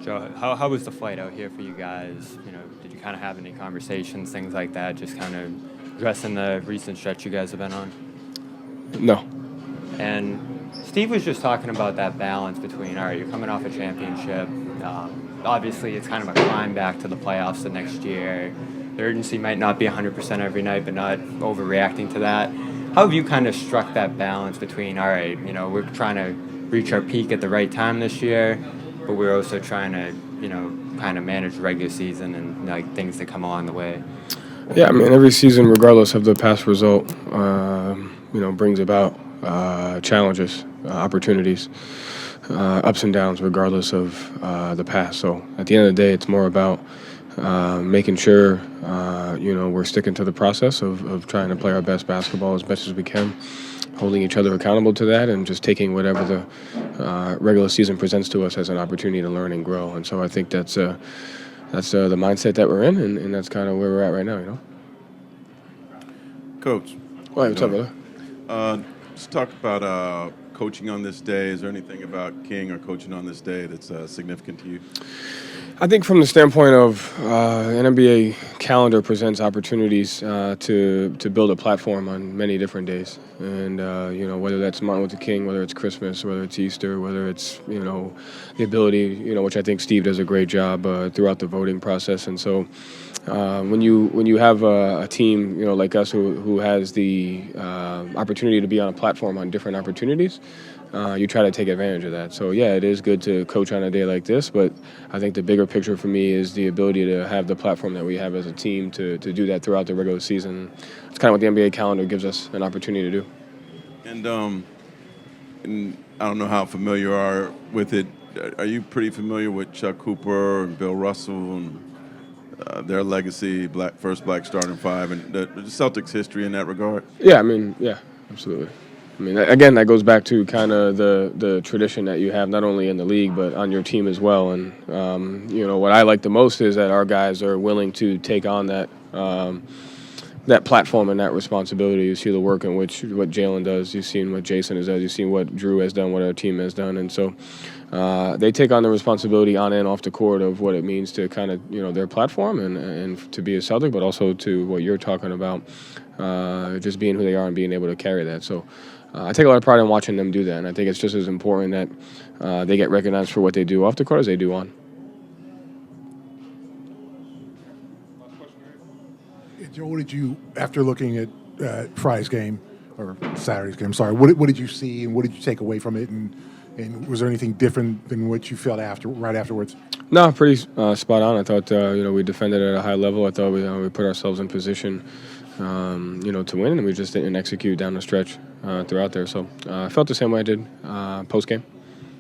Joe, how was the flight out here for you guys? Did you kind of have any conversations, things like that, just kind of addressing the recent stretch you guys have been on? No. And Steve was just talking about that balance between, all right, you're coming off a championship. Obviously, it's kind of a climb back to the playoffs the next year. The urgency might not be 100% every night, but not overreacting to that. How have you kind of struck that balance between, all right, we're trying to reach our peak at the right time this year, but we're also trying to, kind of manage the regular season and things that come along the way? Yeah, I mean, every season, regardless of the past result, brings about challenges, opportunities, ups and downs, regardless of the past. So at the end of the day, it's more about making sure, we're sticking to the process of trying to play our best basketball as best as we can, holding each other accountable to that, and just taking whatever the regular season presents to us as an opportunity to learn and grow. And so I think that's the mindset that we're in, and that's kind of where we're at right now, Coach. What's up, brother? Let's talk about coaching on this day. Is there anything about King or coaching on this day that's significant to you? I think from the standpoint of an NBA calendar presents opportunities to build a platform on many different days. And, whether that's Martin Luther King, whether it's Christmas, whether it's Easter, whether it's, the ability, which I think Steve does a great job throughout the voting process. And so when you have a team, like us who has the opportunity to be on a platform on different opportunities, you try to take advantage of that. So, yeah, it is good to coach on a day like this, but I think the bigger picture for me is the ability to have the platform that we have as a team to do that throughout the regular season. It's kind of what the NBA calendar gives us an opportunity to do. And I don't know how familiar you are with it. Are you pretty familiar with Chuck Cooper and Bill Russell and their legacy, first black starting five, and the Celtics history in that regard? Yeah, absolutely. I mean, again, that goes back to kind of the tradition that you have not only in the league but on your team as well. And what I like the most is that our guys are willing to take on that platform and that responsibility. You see the work in what Jaylen does. You've seen what Jayson has done. You've seen what Jrue has done, what our team has done. And so they take on the responsibility on and off the court of what it means to kind of, their platform and to be a Celtic, but also to what you're talking about, just being who they are and being able to carry that. So I take a lot of pride in watching them do that. And I think it's just as important that they get recognized for what they do off the court as they do on. Joe, what did you, after looking at Friday's game, or Saturday's game, sorry, what did you see and what did you take away from it? And was there anything different than what you felt right afterwards? No, pretty spot on. I thought, we defended at a high level. I thought we put ourselves in position, to win, and we just didn't execute down the stretch throughout there. So I felt the same way I did post-game.